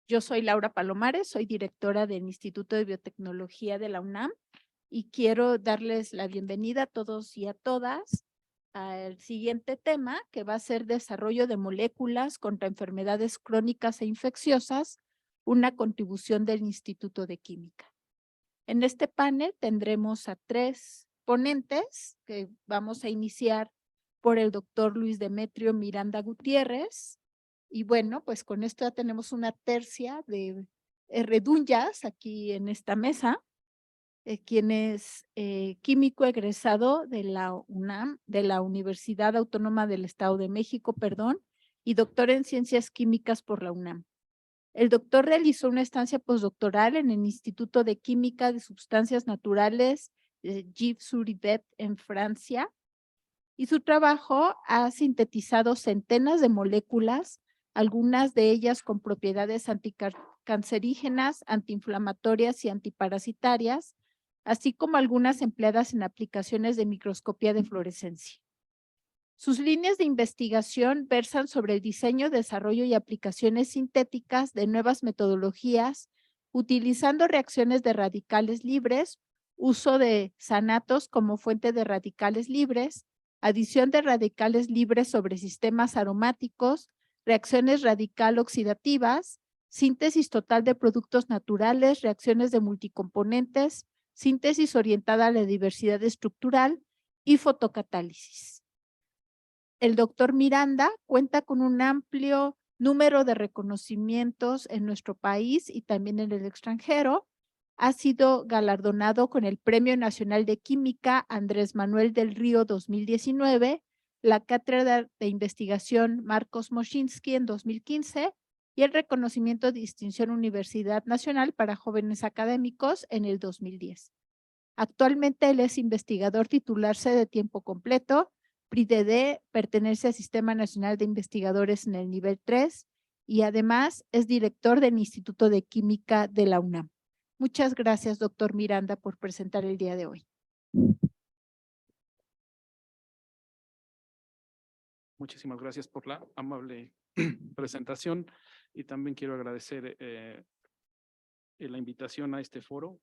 Yo soy Laura Palomares, soy directora del Instituto de Biotecnología de la UNAM y quiero darles la bienvenida a todos y a todas al siguiente tema, que va a ser desarrollo de moléculas contra enfermedades crónicas e infecciosas, una contribución del Instituto de Química. En este panel tendremos a 3 ponentes que vamos a iniciar por el doctor Luis Demetrio Miranda Gutiérrez. Y bueno, pues con esto ya tenemos una tercia de redundas aquí en esta mesa, quien es químico egresado de la UNAM, de la Universidad Autónoma del Estado de México, perdón, y doctor en Ciencias Químicas por la UNAM. El doctor realizó una estancia postdoctoral en el Instituto de Química de Sustancias Naturales Gilles Suribet en Francia, y su trabajo ha sintetizado centenas de moléculas, algunas de ellas con propiedades anticancerígenas, antiinflamatorias y antiparasitarias, así como algunas empleadas en aplicaciones de microscopía de fluorescencia. Sus líneas de investigación versan sobre el diseño, desarrollo y aplicaciones sintéticas de nuevas metodologías, utilizando reacciones de radicales libres, uso de sanatos como fuente de radicales libres, adición de radicales libres sobre sistemas aromáticos, reacciones radical oxidativas, síntesis total de productos naturales, reacciones de multicomponentes, síntesis orientada a la diversidad estructural y fotocatálisis. El doctor Miranda cuenta con un amplio número de reconocimientos en nuestro país y también en el extranjero. Ha sido galardonado con el Premio Nacional de Química Andrés Manuel del Río 2019, la Cátedra de Investigación Marcos Moschinsky en 2015 y el reconocimiento de Distinción Universidad Nacional para Jóvenes Académicos en el 2010. Actualmente él es investigador titularse de tiempo completo, PRIDD, pertenece al Sistema Nacional de Investigadores en el nivel 3 y además es director del Instituto de Química de la UNAM. Muchas gracias, doctor Miranda, por presentar el día de hoy. Muchísimas gracias por la amable presentación y también quiero agradecer la invitación a este foro,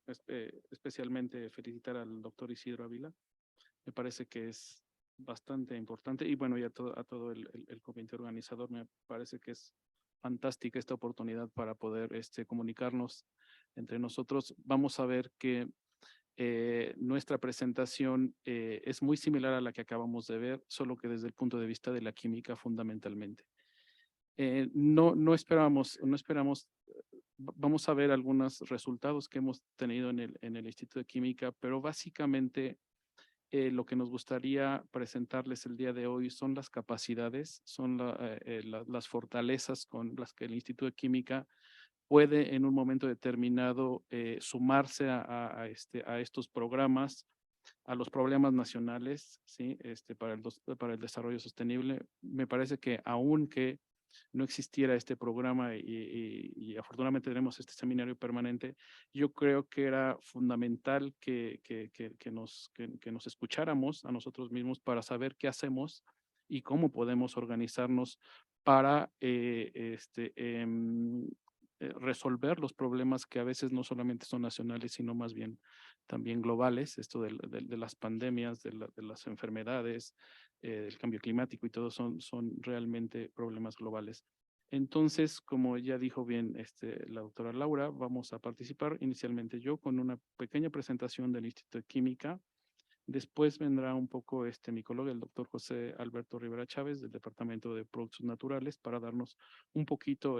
especialmente felicitar al doctor Isidro Ávila. Me parece que es bastante importante y bueno, y a todo el comité organizador, me parece que es fantástica esta oportunidad para poder comunicarnos entre nosotros. Vamos a ver que nuestra presentación es muy similar a la que acabamos de ver, solo que desde el punto de vista de la química fundamentalmente. No esperamos, vamos a ver algunos resultados que hemos tenido en el Instituto de Química, pero básicamente lo que nos gustaría presentarles el día de hoy son las capacidades, son las fortalezas con las que el Instituto de Química puede en un momento determinado sumarse a estos programas, a los problemas nacionales, ¿sí? Para el desarrollo sostenible. Me parece que aunque no existiera este programa y afortunadamente tenemos este seminario permanente, yo creo que era fundamental que nos escucháramos a nosotros mismos para saber qué hacemos y cómo podemos organizarnos para resolver los problemas que a veces no solamente son nacionales, sino más bien también globales, esto de las pandemias, de las enfermedades, del cambio climático y todo son realmente problemas globales. Entonces, como ya dijo bien la doctora Laura, vamos a participar inicialmente yo con una pequeña presentación del Instituto de Química. Después vendrá un poco mi colega, el doctor José Alberto Rivera Chávez, del Departamento de Productos Naturales, para darnos un poquito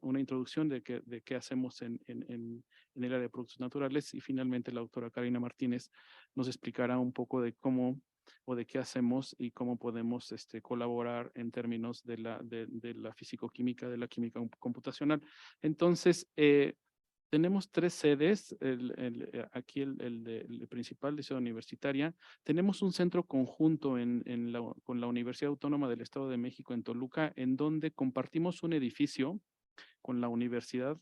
una introducción de qué hacemos en el área de productos naturales. Y finalmente la doctora Karina Martínez nos explicará un poco de cómo o de qué hacemos y cómo podemos colaborar en términos de la fisicoquímica, de la química computacional. Entonces, tenemos 3 sedes, aquí el principal de Ciudad Universitaria. Tenemos un centro conjunto con la Universidad Autónoma del Estado de México en Toluca, en donde compartimos un edificio con la universidad.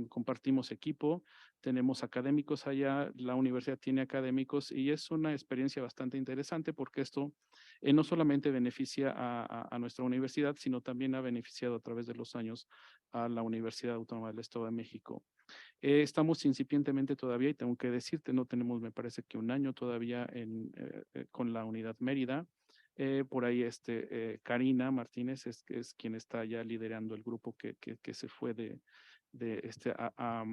Compartimos equipo, tenemos académicos allá, la universidad tiene académicos y es una experiencia bastante interesante porque esto no solamente beneficia a nuestra universidad, sino también ha beneficiado a través de los años a la Universidad Autónoma del Estado de México. Estamos incipientemente todavía, y tengo que decirte, no tenemos, me parece que un año todavía con la unidad Mérida. Por ahí Karina Martínez es quien está ya liderando el grupo que se fue a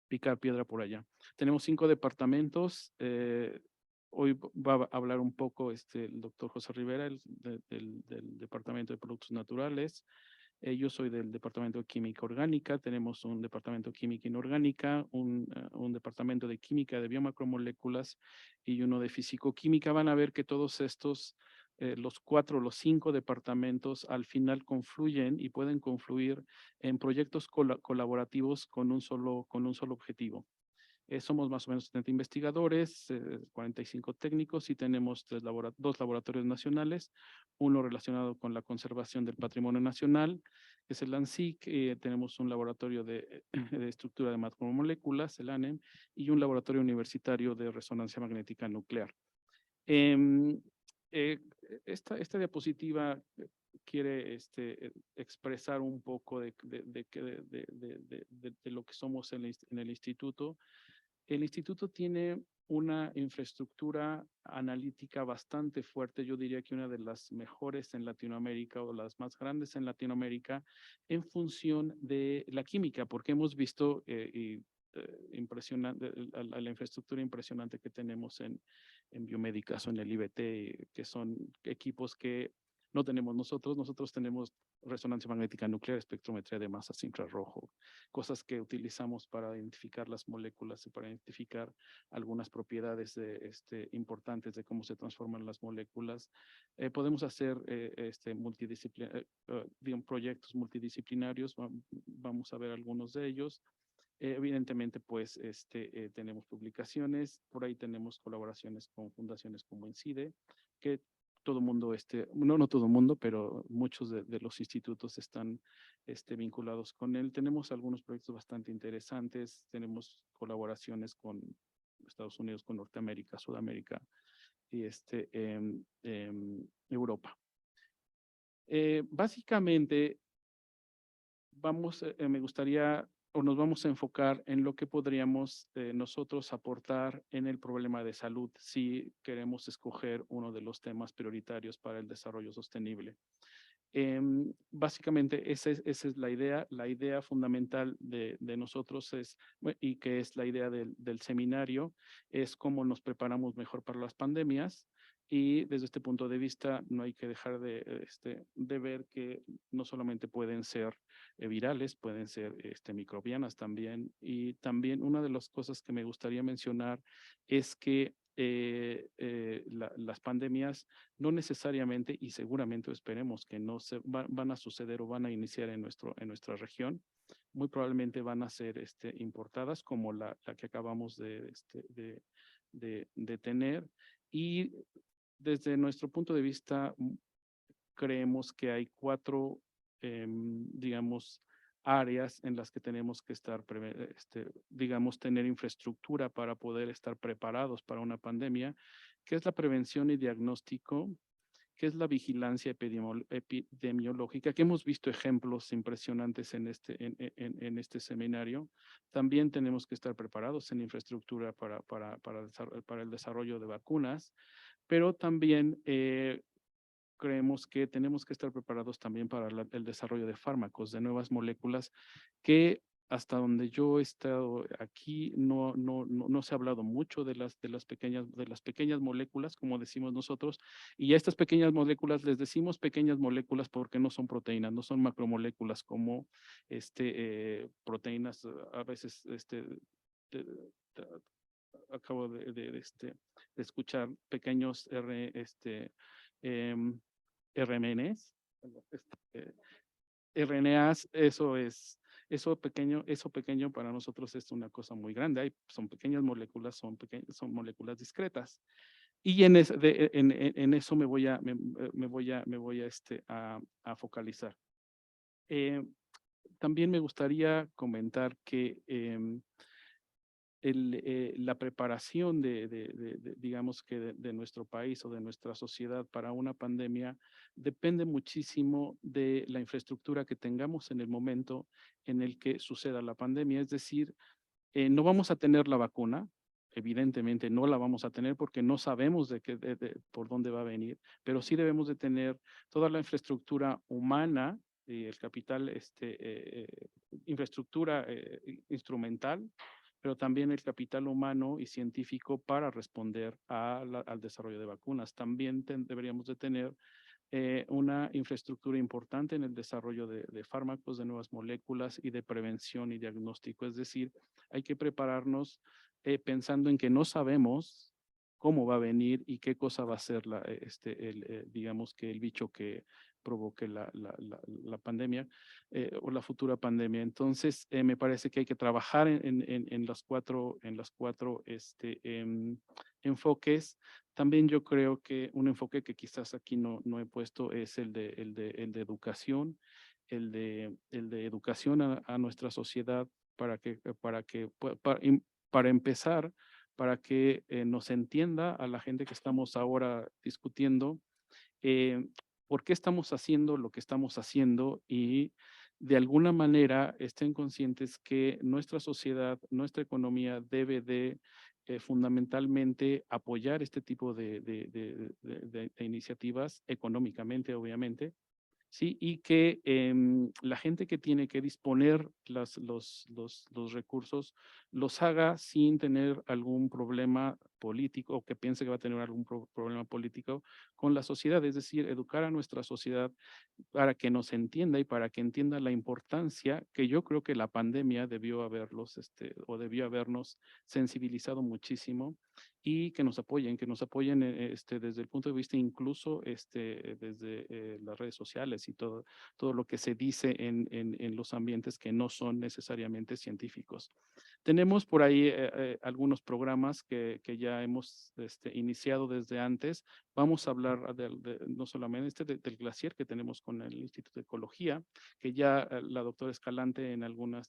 picar piedra por allá. Tenemos 5 departamentos. Hoy va a hablar un poco el doctor José Rivera del Departamento de Productos Naturales. Yo soy del Departamento de Química Orgánica, tenemos un Departamento de Química Inorgánica, un Departamento de Química de Biomacromoléculas y uno de Fisicoquímica. Van a ver que todos estos, los 5 departamentos al final confluyen y pueden confluir en proyectos colaborativos con un solo objetivo. Somos más o menos 70 investigadores, 45 técnicos y tenemos 2 laboratorios nacionales, uno relacionado con la conservación del patrimonio nacional, que es el ANSIC. Tenemos un laboratorio de estructura de macromoléculas, el ANEM, y un laboratorio universitario de resonancia magnética nuclear. Esta diapositiva quiere expresar un poco de lo que somos en el instituto. El instituto tiene una infraestructura analítica bastante fuerte, yo diría que una de las mejores en Latinoamérica o las más grandes en Latinoamérica en función de la química, porque hemos visto impresionante, la infraestructura impresionante que tenemos en biomédicas o en el IBT, que son equipos que no tenemos nosotros. Nosotros tenemos resonancia magnética nuclear, espectrometría de masas infrarrojo, cosas que utilizamos para identificar las moléculas y para identificar algunas propiedades importantes de cómo se transforman las moléculas. Podemos hacer proyectos multidisciplinarios, vamos a ver algunos de ellos. Evidentemente, pues, tenemos publicaciones, por ahí tenemos colaboraciones con fundaciones como ENCIDE, que todo el mundo, no todo el mundo, pero muchos de los institutos están vinculados con él. Tenemos algunos proyectos bastante interesantes, tenemos colaboraciones con Estados Unidos, con Norteamérica, Sudamérica y Europa. Básicamente, me gustaría o nos vamos a enfocar en lo que podríamos nosotros aportar en el problema de salud si queremos escoger uno de los temas prioritarios para el desarrollo sostenible. Básicamente esa es la idea. La idea fundamental de nosotros y que es la idea del seminario, es cómo nos preparamos mejor para las pandemias. Y desde este punto de vista no hay que dejar de ver que no solamente pueden ser virales, pueden ser microbianas también. Y también una de las cosas que me gustaría mencionar es que las pandemias no necesariamente, y seguramente esperemos que no van a suceder o van a iniciar en nuestra región. Muy probablemente van a ser importadas, como la que acabamos de tener. Y desde nuestro punto de vista, creemos que hay 4, digamos, áreas en las que tenemos que estar, digamos, tener infraestructura para poder estar preparados para una pandemia, que es la prevención y diagnóstico, que es la vigilancia epidemiológica, que hemos visto ejemplos impresionantes en este seminario. También tenemos que estar preparados en infraestructura para el desarrollo de vacunas, pero también creemos que tenemos que estar preparados también para el desarrollo de fármacos, de nuevas moléculas, que hasta donde yo he estado aquí no se ha hablado mucho de las pequeñas moléculas, como decimos nosotros, y a estas pequeñas moléculas les decimos pequeñas moléculas porque no son proteínas, no son macromoléculas como proteínas. A veces acabo de escuchar pequeños RNAs, RNAs. Eso pequeño para nosotros es una cosa muy grande. Son pequeñas moléculas, son moléculas discretas. Y en eso me voy a focalizar. también me gustaría comentar que la preparación digamos que de nuestro país o de nuestra sociedad para una pandemia depende muchísimo de la infraestructura que tengamos en el momento en el que suceda la pandemia. Es decir, no vamos a tener la vacuna, evidentemente no la vamos a tener porque no sabemos por dónde va a venir, pero sí debemos de tener toda la infraestructura humana y el capital, infraestructura instrumental, pero también el capital humano y científico para responder al desarrollo de vacunas. También deberíamos de tener una infraestructura importante en el desarrollo de fármacos, de nuevas moléculas y de prevención y diagnóstico. Es decir, hay que prepararnos pensando en que no sabemos cómo va a venir y qué cosa va a ser digamos que el bicho que provoque la pandemia o la futura pandemia. Entonces, me parece que hay que trabajar en las cuatro enfoques. También yo creo que un enfoque que quizás aquí no he puesto es el de educación, el de educación a nuestra sociedad para empezar, para que nos entienda a la gente que estamos ahora discutiendo eh, por qué estamos haciendo lo que estamos haciendo y de alguna manera estén conscientes que nuestra sociedad, nuestra economía debe de fundamentalmente apoyar este tipo de iniciativas económicamente, obviamente, ¿sí? Y que la gente que tiene que disponer los recursos los haga sin tener algún problema político o que piense que va a tener algún problema político con la sociedad, es decir, educar a nuestra sociedad para que nos entienda y para que entienda la importancia que yo creo que la pandemia debió o debió habernos sensibilizado muchísimo y que nos apoyen desde el punto de vista incluso desde las redes sociales y todo lo que se dice en los ambientes que no son necesariamente científicos. Tenemos por ahí algunos programas que ya hemos iniciado desde antes. Vamos a hablar no solamente del glaciar que tenemos con el Instituto de Ecología, que ya la doctora Escalante en algún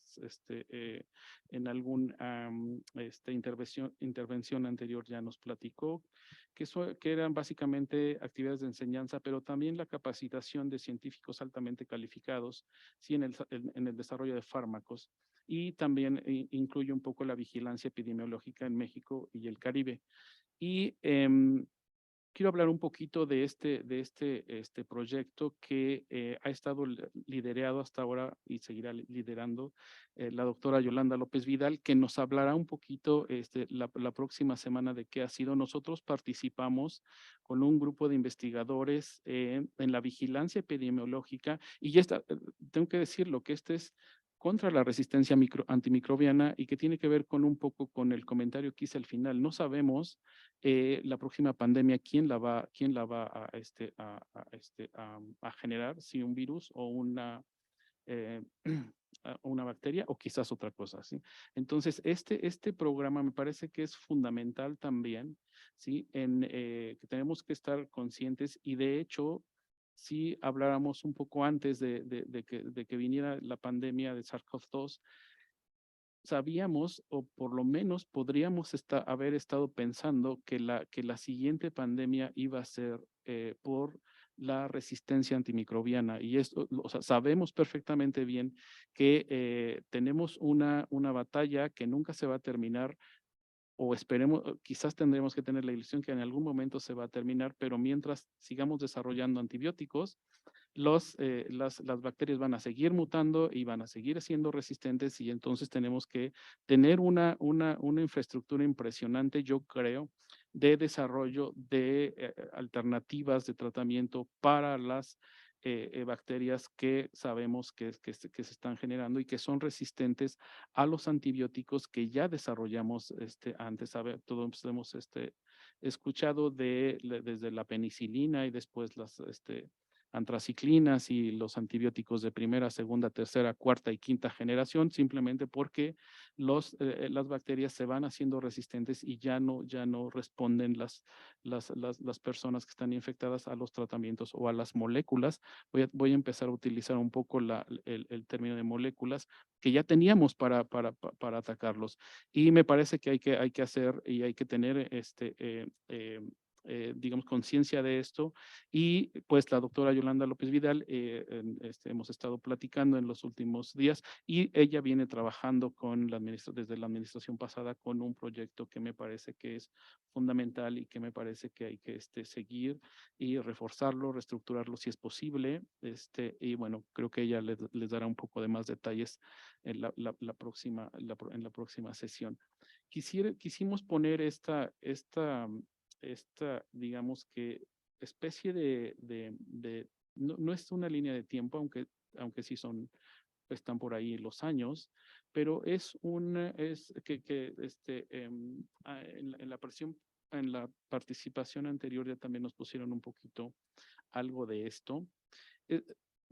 intervención anterior ya nos platicó, que eran básicamente actividades de enseñanza, pero también la capacitación de científicos altamente calificados, sí, en el desarrollo de fármacos y también incluye un poco la vigilancia epidemiológica en México y el Caribe. Y quiero hablar un poquito de este proyecto que ha estado liderado hasta ahora y seguirá liderando la doctora Yolanda López Vidal, que nos hablará un poquito la próxima semana de qué ha sido. Nosotros participamos con un grupo de investigadores en la vigilancia epidemiológica y ya está, tengo que decirlo, que este es contra la resistencia antimicrobiana y que tiene que ver con un poco con el comentario que hice al final. No sabemos la próxima pandemia, quién la va a generar, si un virus o eh, una bacteria o quizás otra cosa, ¿sí? Entonces, este programa me parece que es fundamental también, ¿sí? Que tenemos que estar conscientes y de hecho, si habláramos un poco antes de que viniera la pandemia de SARS-CoV-2, sabíamos, o por lo menos podríamos haber estado pensando que la siguiente pandemia iba a ser por la resistencia antimicrobiana. Y esto, o sea, sabemos perfectamente bien que tenemos una batalla que nunca se va a terminar, o esperemos, quizás tendremos que tener la ilusión que en algún momento se va a terminar, pero mientras sigamos desarrollando antibióticos, las bacterias van a seguir mutando y van a seguir siendo resistentes y entonces tenemos que tener una infraestructura impresionante, yo creo, de desarrollo de alternativas de tratamiento para las bacterias que sabemos que se están generando y que son resistentes a los antibióticos que ya desarrollamos antes. Todos hemos escuchado desde la penicilina y después antraciclinas y los antibióticos de primera, segunda, tercera, cuarta y quinta generación, simplemente porque las bacterias se van haciendo resistentes y ya no responden las personas que están infectadas a los tratamientos o a las moléculas. Voy a empezar a utilizar un poco el término de moléculas que ya teníamos para atacarlos. Y me parece que hay que hacer y hay que tener digamos, conciencia de esto. Y pues la doctora Yolanda López Vidal, hemos estado platicando en los últimos días y ella viene trabajando desde la administración pasada con un proyecto que me parece que es fundamental y que me parece que hay que seguir y reforzarlo, reestructurarlo si es posible. Y bueno, creo que ella les dará un poco de más detalles en en la próxima sesión. Quisimos poner digamos que especie no es una línea de tiempo, aunque sí están por ahí los años, pero es que en la participación anterior ya también nos pusieron un poquito algo de esto. eh,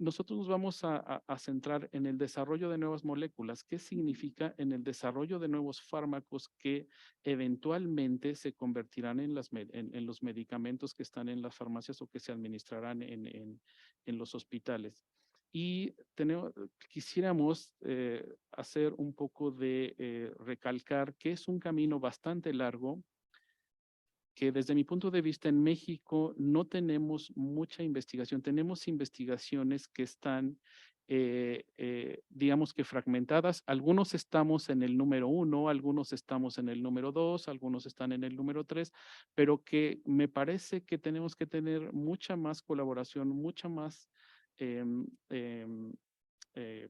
Nosotros nos vamos a centrar en el desarrollo de nuevas moléculas. ¿Qué significa en el desarrollo de nuevos fármacos que eventualmente se convertirán en los medicamentos que están en las farmacias o que se administrarán en los hospitales? Y quisiéramos hacer un poco de recalcar que es un camino bastante largo, que desde mi punto de vista en México no tenemos mucha investigación. Tenemos investigaciones que están, digamos que fragmentadas. Algunos estamos en el número 1, algunos estamos en el número 2, algunos están en el número 3, pero que me parece que tenemos que tener mucha más colaboración, mucha más em, em,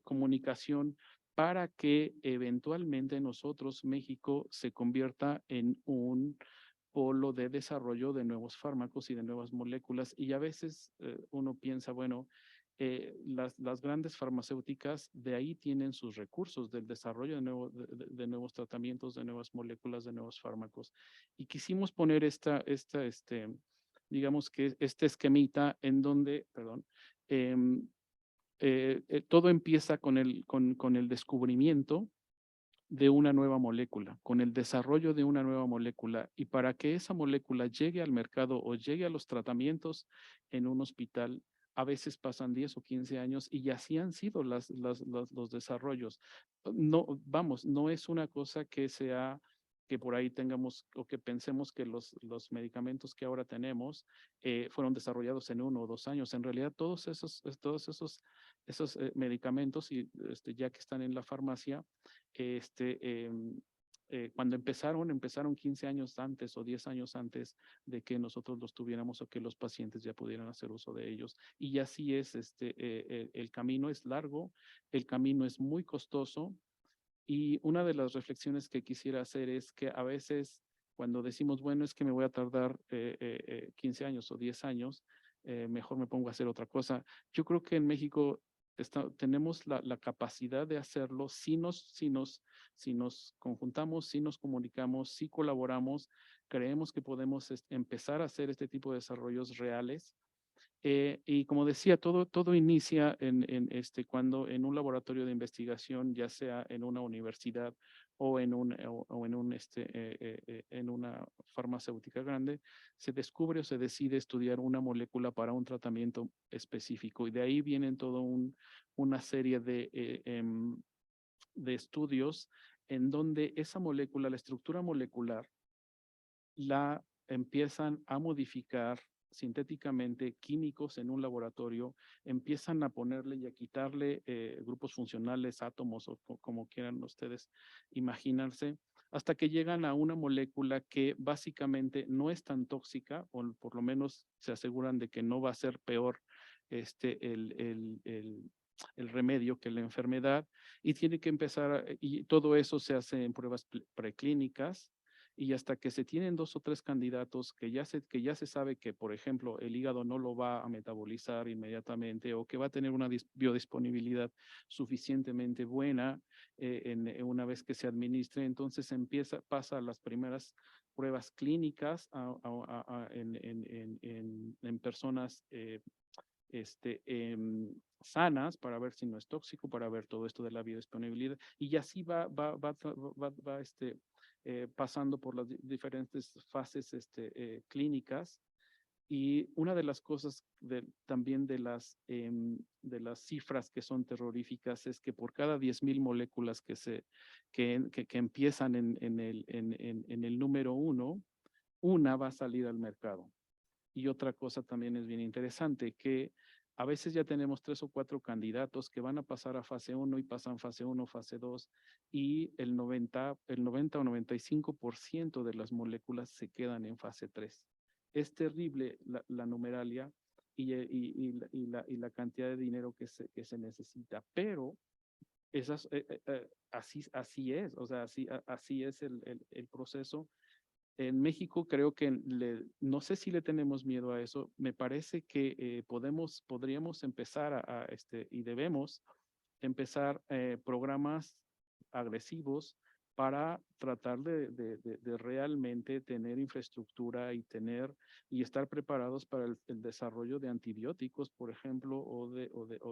comunicación para que eventualmente nosotros, México, se convierta en un polo de desarrollo de nuevos fármacos y de nuevas moléculas. Y a veces uno piensa, bueno, las grandes farmacéuticas de ahí tienen sus recursos del desarrollo de nuevos tratamientos, de nuevas moléculas, de nuevos fármacos. Y quisimos poner digamos que este esquemita en donde, perdón, todo empieza con el descubrimiento de una nueva molécula, con el desarrollo de una nueva molécula. Y para que esa molécula llegue al mercado o llegue a los tratamientos en un hospital, a veces pasan 10 o 15 años y así han sido los desarrollos. No, vamos, no es una cosa que por ahí tengamos o que pensemos que los medicamentos que ahora tenemos fueron desarrollados en 1 o 2 años. En realidad, esos medicamentos, y ya que están en la farmacia, cuando empezaron 15 años antes o 10 años antes de que nosotros los tuviéramos o que los pacientes ya pudieran hacer uso de ellos. Y así es, el camino es largo, el camino es muy costoso. Y una de las reflexiones que quisiera hacer es que a veces cuando decimos, bueno, es que me voy a tardar 15 años o 10 años, mejor me pongo a hacer otra cosa. Yo creo que en México tenemos la capacidad de hacerlo si nos conjuntamos, si nos comunicamos, si colaboramos, creemos que podemos empezar a hacer este tipo de desarrollos reales. Y como decía, todo inicia cuando en un laboratorio de investigación, ya sea en una universidad o en una farmacéutica grande, se descubre o se decide estudiar una molécula para un tratamiento específico. Y de ahí vienen una serie de estudios en donde esa molécula, la estructura molecular, la empiezan a modificar sintéticamente químicos en un laboratorio, empiezan a ponerle y a quitarle grupos funcionales, átomos o como quieran ustedes imaginarse, hasta que llegan a una molécula que básicamente no es tan tóxica, o por lo menos se aseguran de que no va a ser peor el remedio que la enfermedad, y tiene que y todo eso se hace en pruebas preclínicas, y hasta que se tienen 2 o 3 candidatos que ya se sabe que, por ejemplo, el hígado no lo va a metabolizar inmediatamente o que va a tener una biodisponibilidad suficientemente buena una vez que se administre, entonces pasa a las primeras pruebas clínicas en personas sanas para ver si no es tóxico, para ver todo esto de la biodisponibilidad y así va pasando por las diferentes fases clínicas. Y una de las cosas también de las cifras que son terroríficas es que por cada 10,000 moléculas que empiezan en el número 1, una va a salir al mercado. Y otra cosa también es bien interesante, que a veces ya tenemos 3 o 4 candidatos que van a pasar a fase 1 y pasan fase 1, fase 2 y el 90 o 95% de las moléculas se quedan en fase 3. Es terrible la numeralia y la cantidad de dinero que se necesita, pero así es, o sea, así es el proceso. En México creo que no sé si le tenemos miedo a eso. Me parece que podríamos empezar y debemos empezar programas agresivos para tratar de realmente tener infraestructura y estar preparados para el desarrollo de antibióticos, por ejemplo, o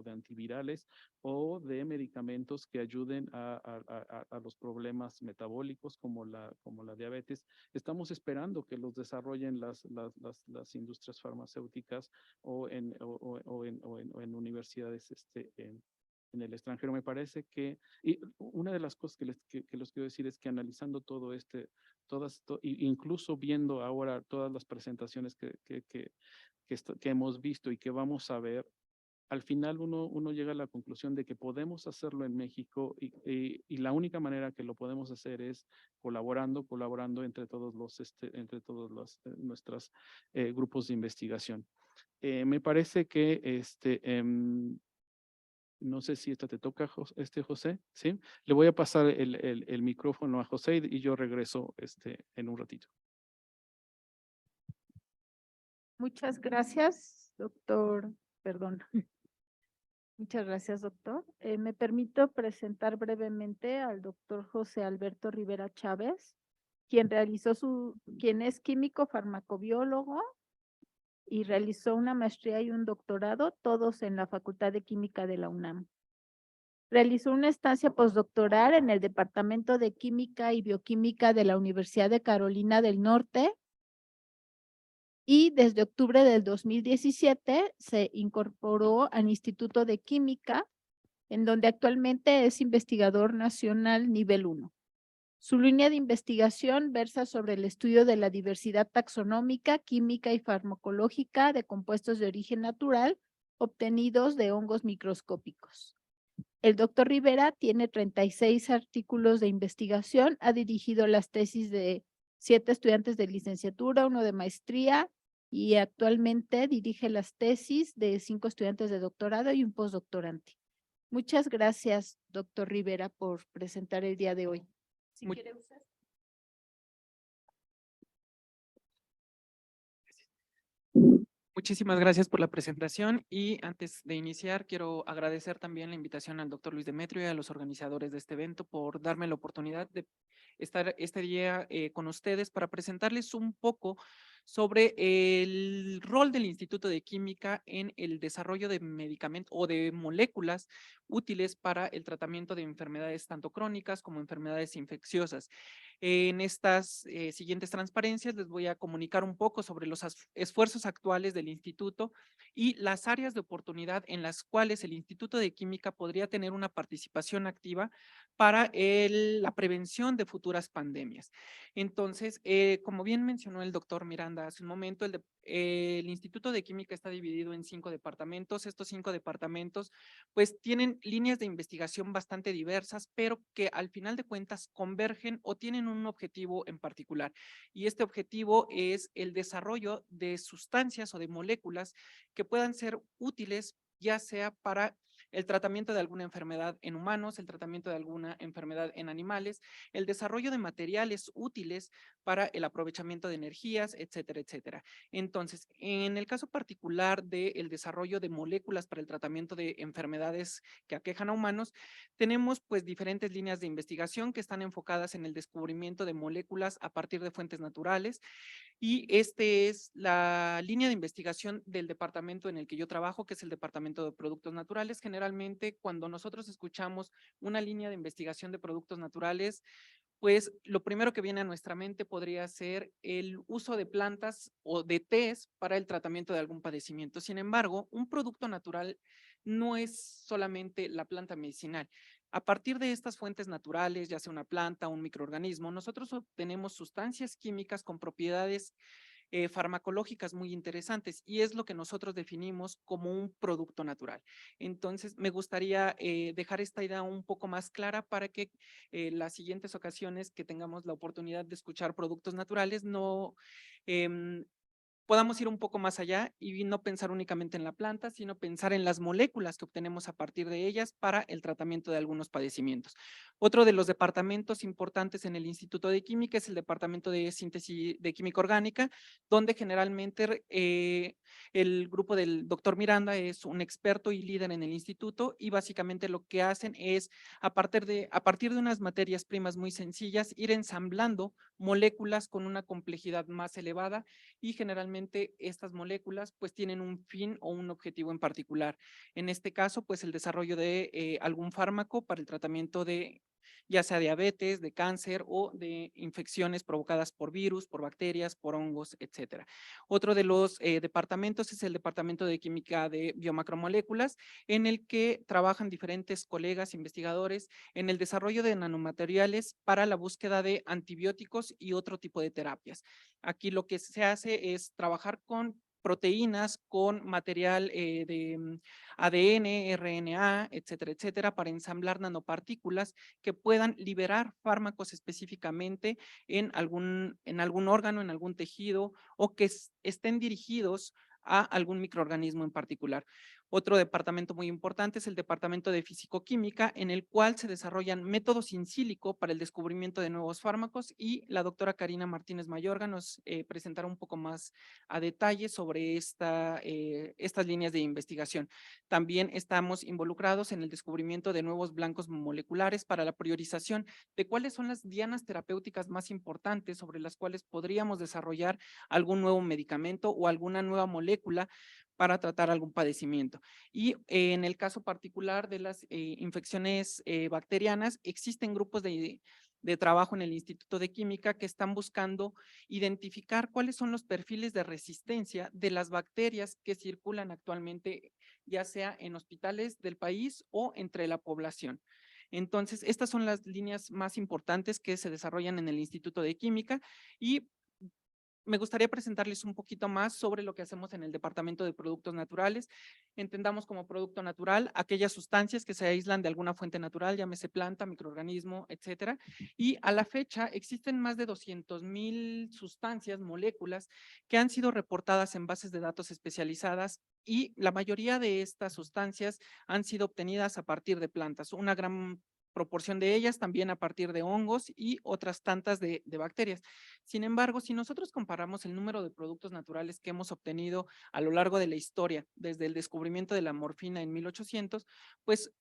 de antivirales o de medicamentos que ayuden a los problemas metabólicos como la diabetes. Estamos esperando que los desarrollen las industrias farmacéuticas o en universidades en el extranjero. Me parece que, y una de las cosas que les quiero decir es que analizando todo incluso viendo ahora todas las presentaciones que hemos visto y que vamos a ver, al final uno llega a la conclusión de que podemos hacerlo en México y la única manera que lo podemos hacer es colaborando entre todos nuestros grupos de investigación. Me parece que no sé si esta te toca, José, ¿sí? Le voy a pasar el micrófono a José y yo regreso en un ratito. Muchas gracias, doctor. Perdón. Muchas gracias, doctor. Me permito presentar brevemente al doctor José Alberto Rivera Chávez, quien es químico farmacobiólogo y realizó una maestría y un doctorado, todos en la Facultad de Química de la UNAM. Realizó una estancia postdoctoral en el Departamento de Química y Bioquímica de la Universidad de Carolina del Norte y desde octubre del 2017 se incorporó al Instituto de Química, en donde actualmente es investigador nacional nivel 1. Su línea de investigación versa sobre el estudio de la diversidad taxonómica, química y farmacológica de compuestos de origen natural obtenidos de hongos microscópicos. El doctor Rivera tiene 36 artículos de investigación, ha dirigido las tesis de 7 estudiantes de licenciatura, 1 de maestría y actualmente dirige las tesis de 5 estudiantes de doctorado y un postdoctorante. Muchas gracias, doctor Rivera, por presentar el día de hoy. Si quiere usar. Muchísimas gracias por la presentación y antes de iniciar quiero agradecer también la invitación al doctor Luis Demetrio y a los organizadores de este evento por darme la oportunidad de estar este día con ustedes para presentarles un poco sobre el rol del Instituto de Química en el desarrollo de medicamentos o de moléculas útiles para el tratamiento de enfermedades tanto crónicas como enfermedades infecciosas. En estas siguientes transparencias les voy a comunicar un poco sobre los esfuerzos actuales del instituto y las áreas de oportunidad en las cuales el Instituto de Química podría tener una participación activa para la prevención de futuras pandemias. Entonces, como bien mencionó el doctor Miranda hace un momento, el Instituto de Química está dividido en 5 departamentos. Estos 5 departamentos pues tienen líneas de investigación bastante diversas, pero que al final de cuentas convergen o tienen un objetivo en particular. Y este objetivo es el desarrollo de sustancias o de moléculas que puedan ser útiles, ya sea para el tratamiento de alguna enfermedad en humanos, el tratamiento de alguna enfermedad en animales, el desarrollo de materiales útiles para el aprovechamiento de energías, etcétera, etcétera. Entonces, en el caso particular del desarrollo de moléculas para el tratamiento de enfermedades que aquejan a humanos, tenemos pues diferentes líneas de investigación que están enfocadas en el descubrimiento de moléculas a partir de fuentes naturales. Y este es la línea de investigación del departamento en el que yo trabajo, que es el Departamento de Productos Naturales. Generalmente, cuando nosotros escuchamos una línea de investigación de productos naturales, pues lo primero que viene a nuestra mente podría ser el uso de plantas o de tés para el tratamiento de algún padecimiento. Sin embargo, un producto natural no es solamente la planta medicinal. A partir de estas fuentes naturales, ya sea una planta o un microorganismo, nosotros obtenemos sustancias químicas con propiedades farmacológicas muy interesantes y es lo que nosotros definimos como un producto natural. Entonces, me gustaría dejar esta idea un poco más clara para que las siguientes ocasiones que tengamos la oportunidad de escuchar productos naturales no em, podamos ir un poco más allá y no pensar únicamente en la planta, sino pensar en las moléculas que obtenemos a partir de ellas para el tratamiento de algunos padecimientos. Otro de los departamentos importantes en el Instituto de Química es el departamento de síntesis de química orgánica, donde generalmente el grupo del doctor Miranda es un experto y líder en el instituto y básicamente lo que hacen es a partir de unas materias primas muy sencillas ir ensamblando moléculas con una complejidad más elevada y generalmente estas moléculas pues tienen un fin o un objetivo en particular. En este caso pues el desarrollo de algún fármaco para el tratamiento de ya sea diabetes, de cáncer o de infecciones provocadas por virus, por bacterias, por hongos, etcétera. Otro de los departamentos es el Departamento de Química de Biomacromoléculas, en el que trabajan diferentes colegas investigadores en el desarrollo de nanomateriales para la búsqueda de antibióticos y otro tipo de terapias. Aquí lo que se hace es trabajar con proteínas, con material de ADN, RNA, etcétera, etcétera, para ensamblar nanopartículas que puedan liberar fármacos específicamente en algún órgano, en algún tejido o que estén dirigidos a algún microorganismo en particular. Otro departamento muy importante es el departamento de fisicoquímica, en el cual se desarrollan métodos in sílico para el descubrimiento de nuevos fármacos y la doctora Karina Martínez Mayorga nos presentará un poco más a detalle sobre estas líneas de investigación. También estamos involucrados en el descubrimiento de nuevos blancos moleculares para la priorización de cuáles son las dianas terapéuticas más importantes sobre las cuales podríamos desarrollar algún nuevo medicamento o alguna nueva molécula para tratar algún padecimiento. Y en el caso particular de las infecciones bacterianas, existen grupos de trabajo en el Instituto de Química que están buscando identificar cuáles son los perfiles de resistencia de las bacterias que circulan actualmente, ya sea en hospitales del país o entre la población. Entonces, estas son las líneas más importantes que se desarrollan en el Instituto de Química y me gustaría presentarles un poquito más sobre lo que hacemos en el Departamento de Productos Naturales. Entendamos como producto natural aquellas sustancias que se aíslan de alguna fuente natural, llámese planta, microorganismo, etcétera. Y a la fecha existen más de 200,000 sustancias, moléculas, que han sido reportadas en bases de datos especializadas y la mayoría de estas sustancias han sido obtenidas a partir de plantas. Una gran proporción de ellas también a partir de hongos y otras tantas de bacterias. Sin embargo, si nosotros comparamos el número de productos naturales que hemos obtenido a lo largo de la historia, desde el descubrimiento de la morfina en 1800, pues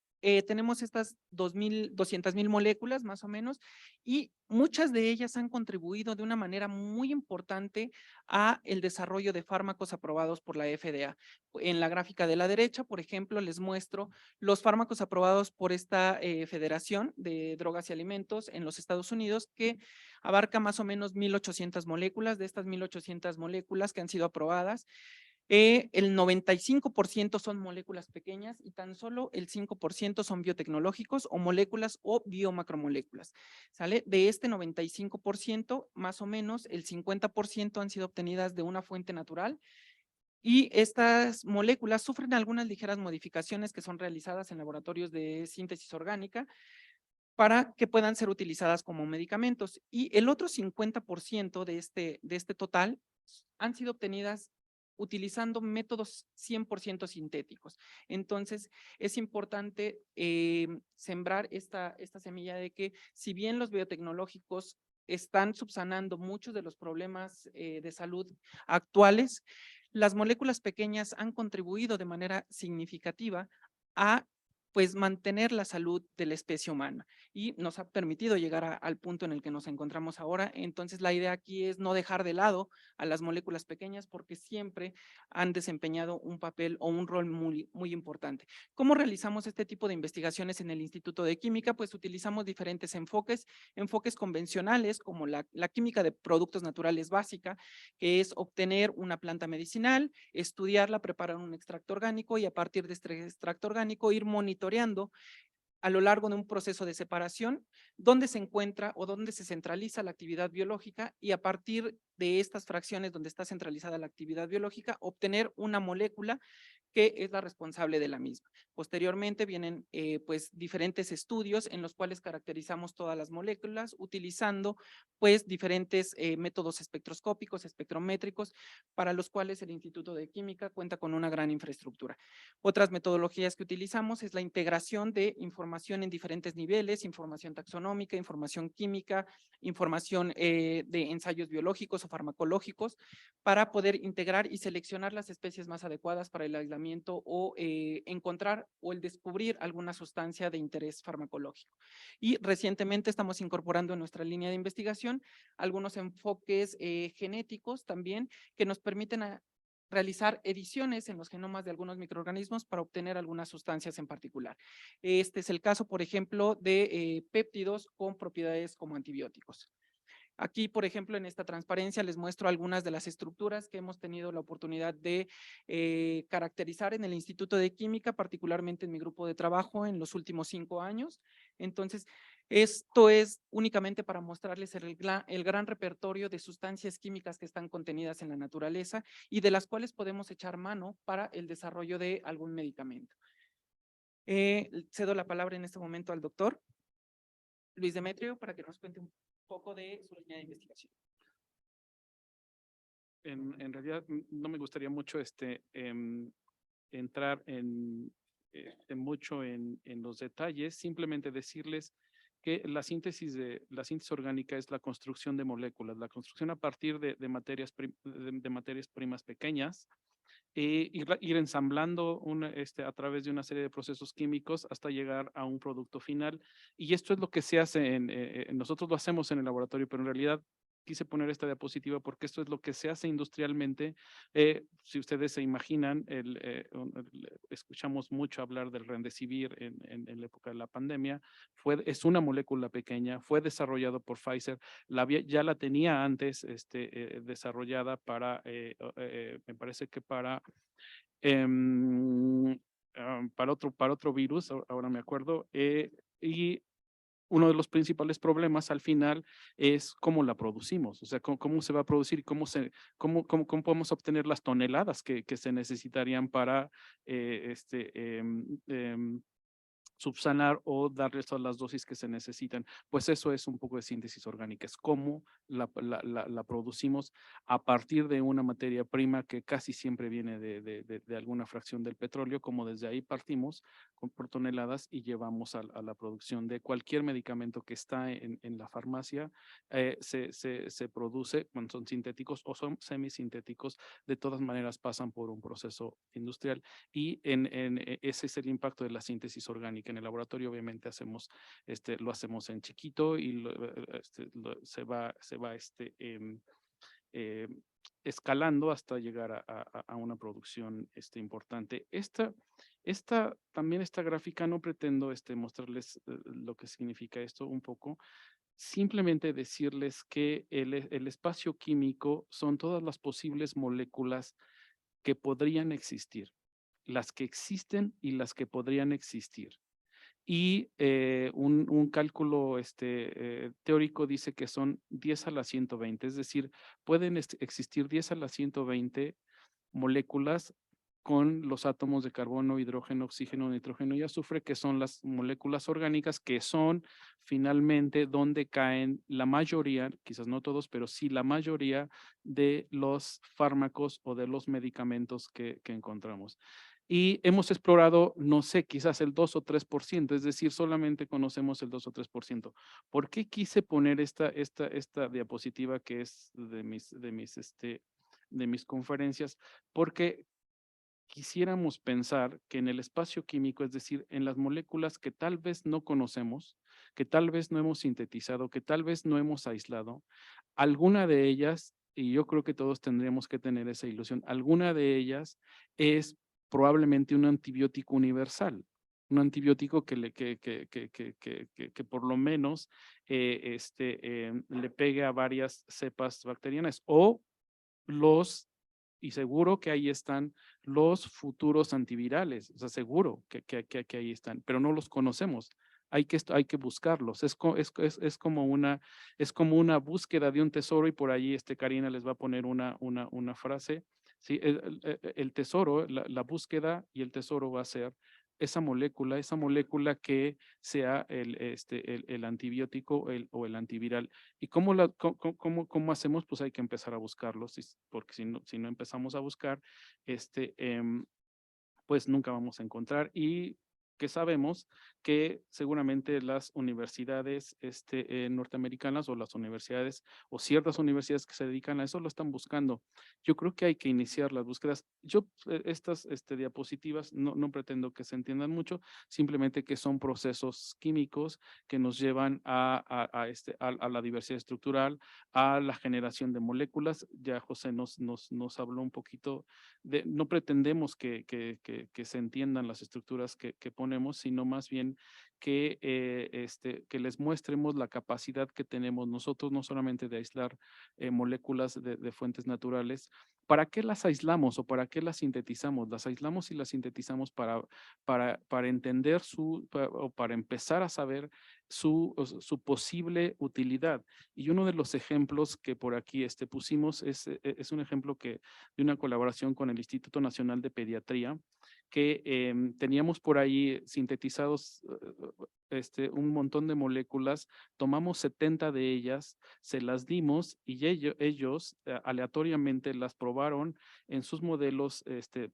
tenemos estas 200,000 moléculas más o menos y muchas de ellas han contribuido de una manera muy importante a el desarrollo de fármacos aprobados por la FDA. En la gráfica de la derecha, por ejemplo, les muestro los fármacos aprobados por esta Federación de Drogas y Alimentos en los Estados Unidos, que abarca más o menos 1,800 moléculas. De estas 1,800 moléculas que han sido aprobadas, el 95% son moléculas pequeñas y tan solo el 5% son biotecnológicos o moléculas o biomacromoléculas. ¿Sale? De este 95%, más o menos el 50% han sido obtenidas de una fuente natural y estas moléculas sufren algunas ligeras modificaciones que son realizadas en laboratorios de síntesis orgánica para que puedan ser utilizadas como medicamentos. Y el otro 50% de este total han sido obtenidas utilizando métodos 100% sintéticos. Entonces, es importante sembrar esta semilla de que si bien los biotecnológicos están subsanando muchos de los problemas de salud actuales, las moléculas pequeñas han contribuido de manera significativa a pues mantener la salud de la especie humana y nos ha permitido llegar al punto en el que nos encontramos ahora. Entonces la idea aquí es no dejar de lado a las moléculas pequeñas porque siempre han desempeñado un papel o un rol muy, muy importante. ¿Cómo realizamos este tipo de investigaciones en el Instituto de Química? Pues utilizamos diferentes enfoques convencionales como la química de productos naturales básica, que es obtener una planta medicinal, estudiarla, preparar un extracto orgánico y a partir de este extracto orgánico ir monitoreando a lo largo de un proceso de separación, dónde se encuentra o dónde se centraliza la actividad biológica y a partir de estas fracciones donde está centralizada la actividad biológica, obtener una molécula que es la responsable de la misma. Posteriormente vienen pues diferentes estudios en los cuales caracterizamos todas las moléculas utilizando pues diferentes métodos espectroscópicos, espectrométricos, para los cuales el Instituto de Química cuenta con una gran infraestructura. Otras metodologías que utilizamos es la integración de información en diferentes niveles, información taxonómica, información química, información de ensayos biológicos o farmacológicos, para poder integrar y seleccionar las especies más adecuadas para el aislamiento o encontrar o el descubrir alguna sustancia de interés farmacológico. Y recientemente estamos incorporando en nuestra línea de investigación algunos enfoques genéticos también que nos permiten realizar ediciones en los genomas de algunos microorganismos para obtener algunas sustancias en particular. Este es el caso, por ejemplo, de péptidos con propiedades como antibióticos. Aquí, por ejemplo, en esta transparencia les muestro algunas de las estructuras que hemos tenido la oportunidad de caracterizar en el Instituto de Química, particularmente en mi grupo de trabajo en los últimos 5 años. Entonces, esto es únicamente para mostrarles el gran repertorio de sustancias químicas que están contenidas en la naturaleza y de las cuales podemos echar mano para el desarrollo de algún medicamento. Cedo la palabra en este momento al doctor Luis Demetrio para que nos cuente un poco de su línea de investigación. En realidad no me gustaría mucho entrar mucho en los detalles, simplemente decirles que la síntesis orgánica es la construcción de moléculas, la construcción a partir de materias primas pequeñas, ir ensamblando a través de una serie de procesos químicos hasta llegar a un producto final. Y esto es lo que se hace nosotros lo hacemos en el laboratorio, pero en realidad quise poner esta diapositiva porque esto es lo que se hace industrialmente. Si ustedes se imaginan, escuchamos mucho hablar del Remdesivir en la época de la pandemia. Es una molécula pequeña, fue desarrollado por Pfizer, ya la tenía antes desarrollada me parece que para otro virus, ahora me acuerdo, y uno de los principales problemas al final es cómo la producimos, o sea, cómo se va a producir, cómo podemos obtener las toneladas que se necesitarían para subsanar o darles todas las dosis que se necesitan. Pues eso es un poco de síntesis orgánica, es cómo la producimos a partir de una materia prima que casi siempre viene de alguna fracción del petróleo, como desde ahí partimos por toneladas y llevamos a la producción de cualquier medicamento que está en la farmacia, se produce, cuando son sintéticos o son semisintéticos, de todas maneras pasan por un proceso industrial y ese es el impacto de la síntesis orgánica. En el laboratorio obviamente lo hacemos en chiquito y se va escalando hasta llegar a una producción importante. También esta gráfica no pretendo mostrarles lo que significa esto un poco, simplemente decirles que el espacio químico son todas las posibles moléculas que podrían existir, las que existen y las que podrían existir. Y un cálculo teórico dice que son 10 a la 120, es decir, pueden existir 10 a la 120 moléculas con los átomos de carbono, hidrógeno, oxígeno, nitrógeno y azufre, que son las moléculas orgánicas, que son finalmente donde caen la mayoría, quizás no todos, pero sí la mayoría de los fármacos o de los medicamentos que encontramos. Y hemos explorado, no sé, quizás el 2 o 3%, es decir, solamente conocemos el 2 o 3%. ¿Por qué quise poner esta diapositiva que es de mis conferencias? Porque quisiéramos pensar que en el espacio químico, es decir, en las moléculas que tal vez no conocemos, que tal vez no hemos sintetizado, que tal vez no hemos aislado, alguna de ellas, y yo creo que todos tendríamos que tener esa ilusión, alguna de ellas es probablemente un antibiótico universal, un antibiótico que por lo menos le pegue a varias cepas bacterianas o y seguro que ahí están los futuros antivirales, o sea, seguro que ahí están, pero no los conocemos. Hay que buscarlos. Es como una búsqueda de un tesoro y por ahí Karina les va a poner una frase. Sí, el tesoro, la búsqueda y el tesoro va a ser esa molécula que sea el antibiótico o el antiviral. ¿Y cómo hacemos? Pues hay que empezar a buscarlos, porque si no empezamos a buscar, pues nunca vamos a encontrar. Y que sabemos que seguramente las universidades norteamericanas o las universidades o ciertas universidades que se dedican a eso lo están buscando. Yo creo que hay que iniciar las búsquedas. Estas diapositivas no pretendo que se entiendan mucho, simplemente que son procesos químicos que nos llevan a la diversidad estructural, a la generación de moléculas. Ya José nos habló un poquito no pretendemos que se entiendan las estructuras que ponemos, sino más bien que les muestremos la capacidad que tenemos nosotros, no solamente de aislar moléculas de fuentes naturales. ¿Para qué las aislamos o para qué las sintetizamos? Las aislamos y las sintetizamos para entender o para empezar a saber su posible utilidad. Y uno de los ejemplos que por aquí pusimos es un ejemplo de una colaboración con el Instituto Nacional de Pediatría, que teníamos por ahí sintetizados un montón de moléculas, tomamos 70 de ellas, se las dimos y ellos aleatoriamente las probaron en sus modelos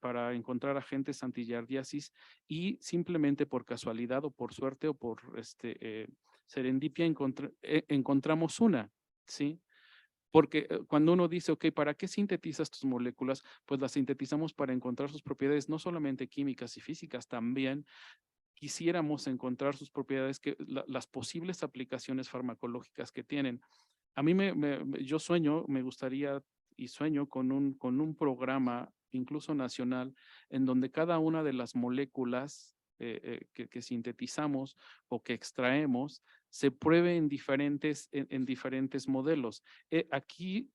para encontrar agentes antigiardiasis y simplemente por casualidad o por suerte o por serendipia encontramos una, ¿sí? Porque cuando uno dice, ok, ¿para qué sintetizas tus moléculas? Pues las sintetizamos para encontrar sus propiedades, no solamente químicas y físicas, también quisiéramos encontrar sus propiedades, las posibles aplicaciones farmacológicas que tienen. A mí yo sueño, me gustaría y sueño con un programa, incluso nacional, en donde cada una de las moléculas que sintetizamos o que extraemos se pruebe en diferentes modelos. Aquí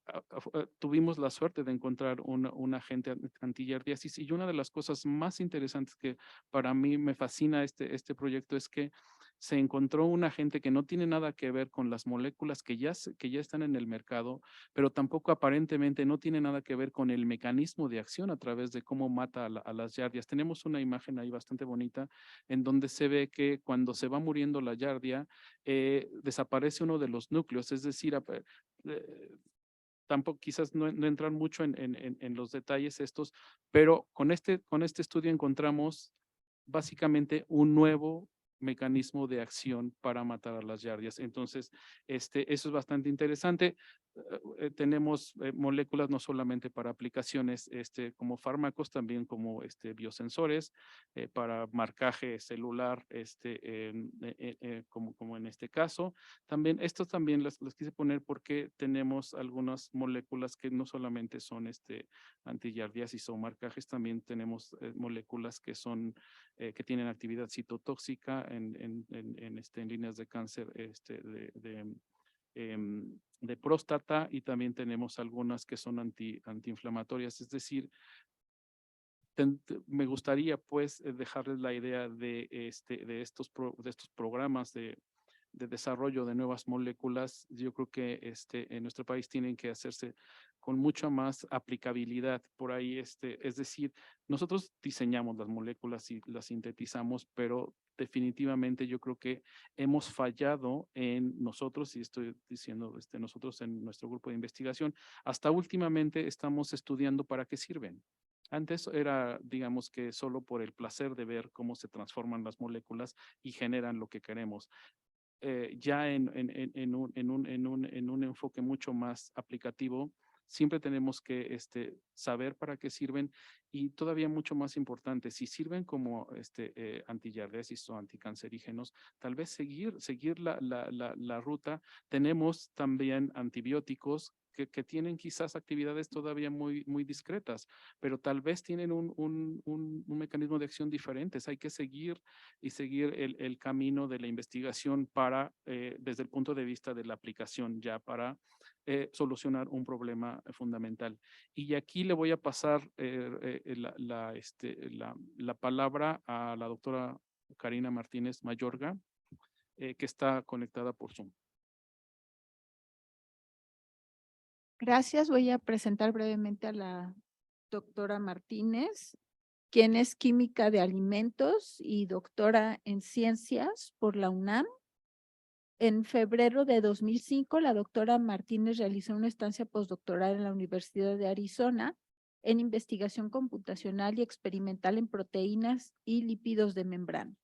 tuvimos la suerte de encontrar un agente antigiardiasis y una de las cosas más interesantes que para mí me fascina este proyecto es que se encontró un agente que no tiene nada que ver con las moléculas que ya están en el mercado, pero tampoco aparentemente no tiene nada que ver con el mecanismo de acción a través de cómo mata a las yardias. Tenemos una imagen ahí bastante bonita en donde se ve que cuando se va muriendo la yardia, desaparece uno de los núcleos, es decir, tampoco quizás no entrar mucho en los detalles estos, pero con este estudio encontramos básicamente un nuevo mecanismo de acción para matar a las yardias. Entonces, eso es bastante interesante. Tenemos moléculas no solamente para aplicaciones como fármacos, también como biosensores, para marcaje celular, como en este caso. También, estos también las quise poner porque tenemos algunas moléculas que no solamente son antigiardiasis o marcajes, también tenemos moléculas que son que tienen actividad citotóxica en líneas de cáncer de próstata y también tenemos algunas que son antiinflamatorias. Es decir, me gustaría pues dejarles la idea de estos programas de desarrollo de nuevas moléculas. Yo creo que en nuestro país tienen que hacerse con mucha más aplicabilidad por ahí. Es decir, nosotros diseñamos las moléculas y las sintetizamos, pero definitivamente yo creo que hemos fallado en nosotros, y estoy diciendo nosotros en nuestro grupo de investigación, hasta últimamente estamos estudiando para qué sirven. Antes era, digamos que solo por el placer de ver cómo se transforman las moléculas y generan lo que queremos. Ya en un enfoque mucho más aplicativo, siempre tenemos que saber para qué sirven y todavía mucho más importante, si sirven como antidiarresis o anticancerígenos, tal vez seguir la ruta. Tenemos también antibióticos que tienen quizás actividades todavía muy discretas, pero tal vez tienen un mecanismo de acción diferentes. Hay que seguir el camino de la investigación para, desde el punto de vista de la aplicación ya para solucionar un problema fundamental. Y aquí le voy a pasar la palabra a la doctora Karina Martínez Mayorga, que está conectada por Zoom. Gracias. Voy a presentar brevemente a la doctora Martínez, quien es química de alimentos y doctora en ciencias por la UNAM. En febrero de 2005, la doctora Martínez realizó una estancia postdoctoral en la Universidad de Arizona en investigación computacional y experimental en proteínas y lípidos de membrana.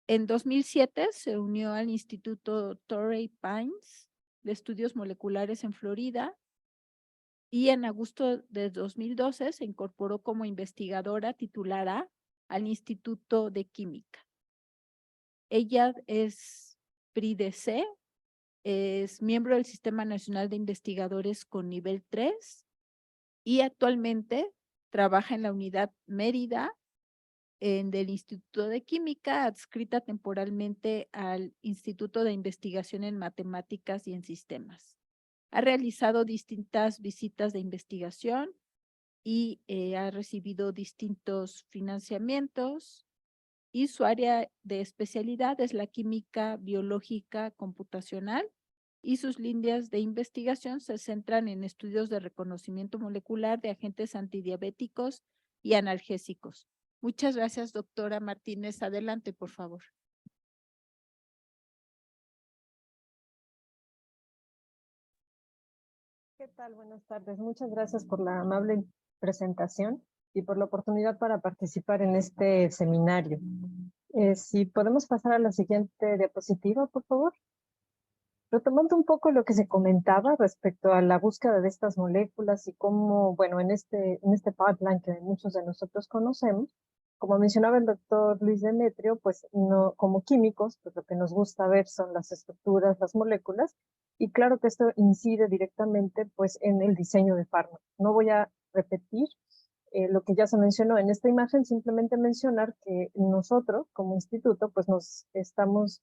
En 2007 se unió al Instituto Torrey Pines de Estudios Moleculares en Florida y en agosto de 2012 se incorporó como investigadora titular al Instituto de Química. Ella es PRI-DC, es miembro del Sistema Nacional de Investigadores con nivel 3 y actualmente trabaja en la unidad Mérida del Instituto de Química, adscrita temporalmente al Instituto de Investigación en Matemáticas y en Sistemas. Ha realizado distintas visitas de investigación y ha recibido distintos financiamientos y su área de especialidad es la química biológica computacional y sus líneas de investigación se centran en estudios de reconocimiento molecular de agentes antidiabéticos y analgésicos. Muchas gracias, doctora Martínez. Adelante, por favor. ¿Qué tal? Buenas tardes. Muchas gracias por la amable presentación y por la oportunidad para participar en este seminario. Si podemos pasar a la siguiente diapositiva, por favor. Retomando un poco lo que se comentaba respecto a la búsqueda de estas moléculas y cómo, bueno, en este pipeline que muchos de nosotros conocemos, como mencionaba el doctor Luis Demetrio, pues no, como químicos, pues lo que nos gusta ver son las estructuras, las moléculas, y claro que esto incide directamente pues en el diseño de fármacos. No voy a repetir lo que ya se mencionó en esta imagen, simplemente mencionar que nosotros como instituto pues nos estamos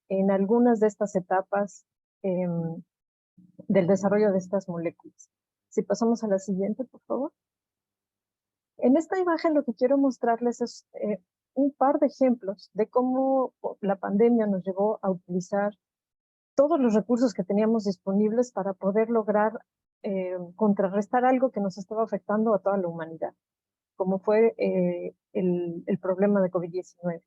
en algunas de estas etapas del desarrollo de estas moléculas. Si pasamos a la siguiente, por favor. En esta imagen lo que quiero mostrarles es un par de ejemplos de cómo la pandemia nos llevó a utilizar todos los recursos que teníamos disponibles para poder lograr contrarrestar algo que nos estaba afectando a toda la humanidad, como fue el problema de COVID-19.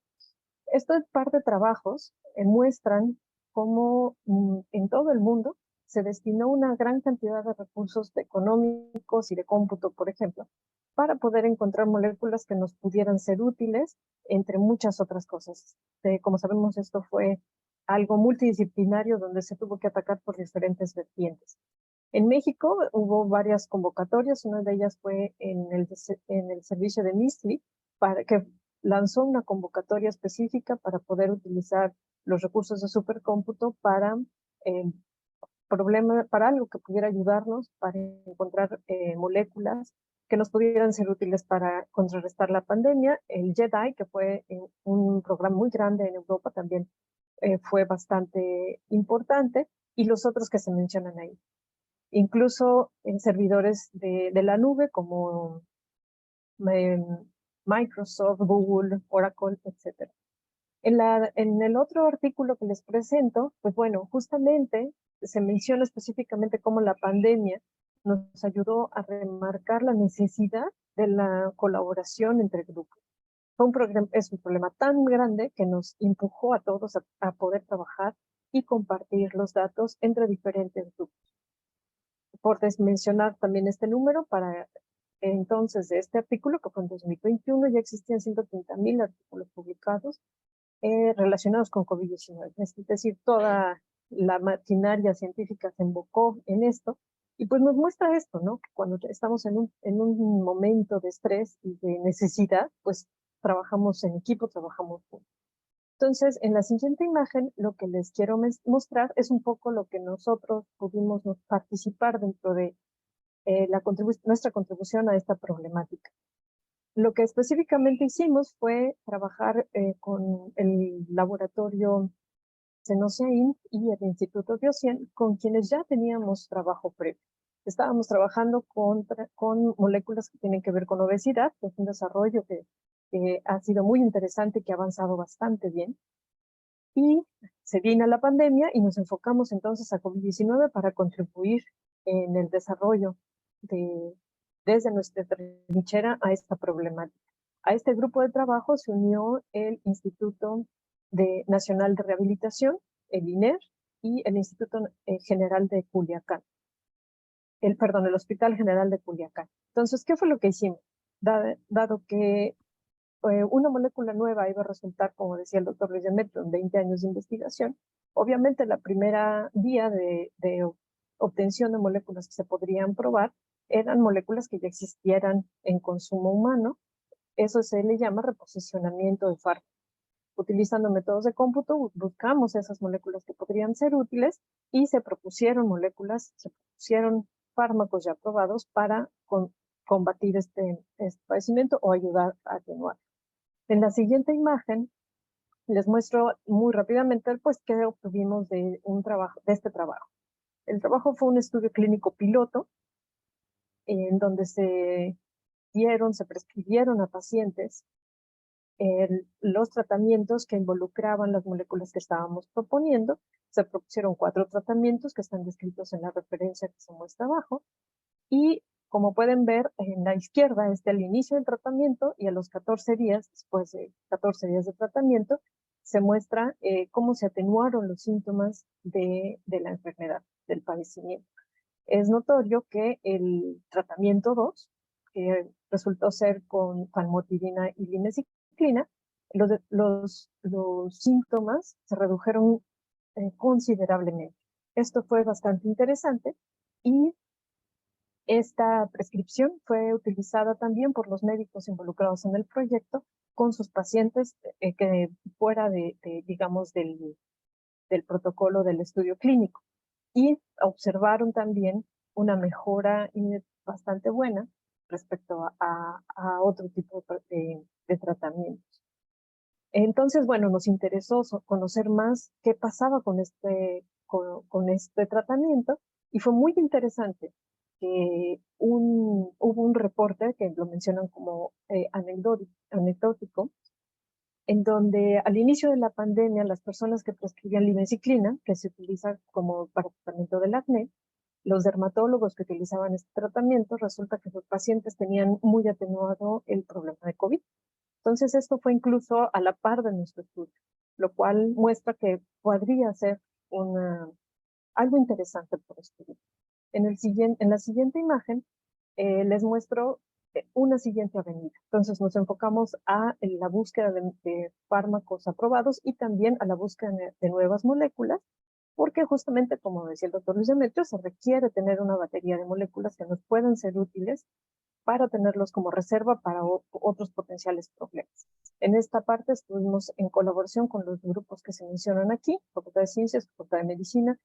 Estos par de trabajos muestran cómo en todo el mundo se destinó una gran cantidad de recursos económicos y de cómputo, por ejemplo, para poder encontrar moléculas que nos pudieran ser útiles, entre muchas otras cosas. Como sabemos, esto fue algo multidisciplinario donde se tuvo que atacar por diferentes vertientes. En México hubo varias convocatorias, una de ellas fue en el servicio de MISLI, para que lanzó una convocatoria específica para poder utilizar los recursos de supercómputo para para algo que pudiera ayudarnos para encontrar moléculas que nos pudieran ser útiles para contrarrestar la pandemia. El JEDI, que fue un programa muy grande en Europa, también fue bastante importante, y los otros que se mencionan ahí. Incluso en servidores de la nube como Microsoft, Google, Oracle, etc. En el otro artículo que les presento, pues bueno, justamente se menciona específicamente cómo la pandemia nos ayudó a remarcar la necesidad de la colaboración entre grupos. Es un problema tan grande que nos empujó a todos a poder trabajar y compartir los datos entre diferentes grupos. Por mencionar también este número, para entonces de este artículo, que fue en 2021, ya existían 130,000 artículos publicados relacionados con COVID-19. Es decir, toda la maquinaria científica se enfocó en esto Y pues nos muestra esto, ¿no? Que cuando estamos en un momento de estrés y de necesidad, pues trabajamos en equipo, trabajamos juntos. Entonces, en la siguiente imagen, lo que les quiero mostrar es un poco lo que nosotros pudimos participar dentro de nuestra contribución a esta problemática. Lo que específicamente hicimos fue trabajar con el laboratorio Cenociain y el Instituto Biocien, con quienes ya teníamos trabajo previo. Estábamos trabajando con moléculas que tienen que ver con obesidad, que es un desarrollo que ha sido muy interesante, que ha avanzado bastante bien. Y se vino la pandemia y nos enfocamos entonces a COVID-19 para contribuir en el desarrollo desde nuestra trinchera a esta problemática. A este grupo de trabajo se unió el Instituto Nacional de Rehabilitación, el INER, y el Instituto General de Culiacán. El Hospital General de Culiacán. Entonces, ¿qué fue lo que hicimos? Dado que una molécula nueva iba a resultar, como decía el doctor Luis Demetrio, en 20 años de investigación, obviamente la primera vía de obtención de moléculas que se podrían probar eran moléculas que ya existieran en consumo humano. Eso se le llama reposicionamiento de fármacos. Utilizando métodos de cómputo, buscamos esas moléculas que podrían ser útiles y se propusieron fármacos ya aprobados para combatir este padecimiento o ayudar a atenuar. En la siguiente imagen les muestro muy rápidamente pues qué obtuvimos de este trabajo. El trabajo fue un estudio clínico piloto en donde se prescribieron a pacientes los tratamientos que involucraban las moléculas que estábamos proponiendo. Se propusieron 4 tratamientos que están descritos en la referencia que se muestra abajo. Y como pueden ver, en la izquierda está el inicio del tratamiento y a los 14 días, después de 14 días de tratamiento, se muestra cómo se atenuaron los síntomas de la enfermedad, del padecimiento. Es notorio que el tratamiento 2, que resultó ser con famotidina y limeciclina, los síntomas se redujeron considerablemente. Esto fue bastante interesante y esta prescripción fue utilizada también por los médicos involucrados en el proyecto con sus pacientes que fuera digamos, del protocolo del estudio clínico. Y observaron también una mejora bastante buena respecto a otro tipo de tratamientos. Entonces, bueno, nos interesó conocer más qué pasaba con este tratamiento y fue muy interesante que hubo un reporte que lo mencionan como anecdótico, en donde al inicio de la pandemia las personas que prescribían limeciclina, que se utiliza como para tratamiento del acné, los dermatólogos que utilizaban este tratamiento, resulta que los pacientes tenían muy atenuado el problema de COVID. Entonces esto fue incluso a la par de nuestro estudio, lo cual muestra que podría ser algo interesante por estudiar. En la siguiente imagen les muestro una siguiente avenida. Entonces nos enfocamos en la búsqueda de fármacos aprobados y también a la búsqueda de nuevas moléculas, porque justamente, como decía el doctor Luis Demetrio, se requiere tener una batería de moléculas que nos puedan ser útiles para tenerlos como reserva para otros potenciales problemas. En esta parte estuvimos en colaboración con los grupos que se mencionan aquí, Facultad de Ciencias, Facultad de Medicina,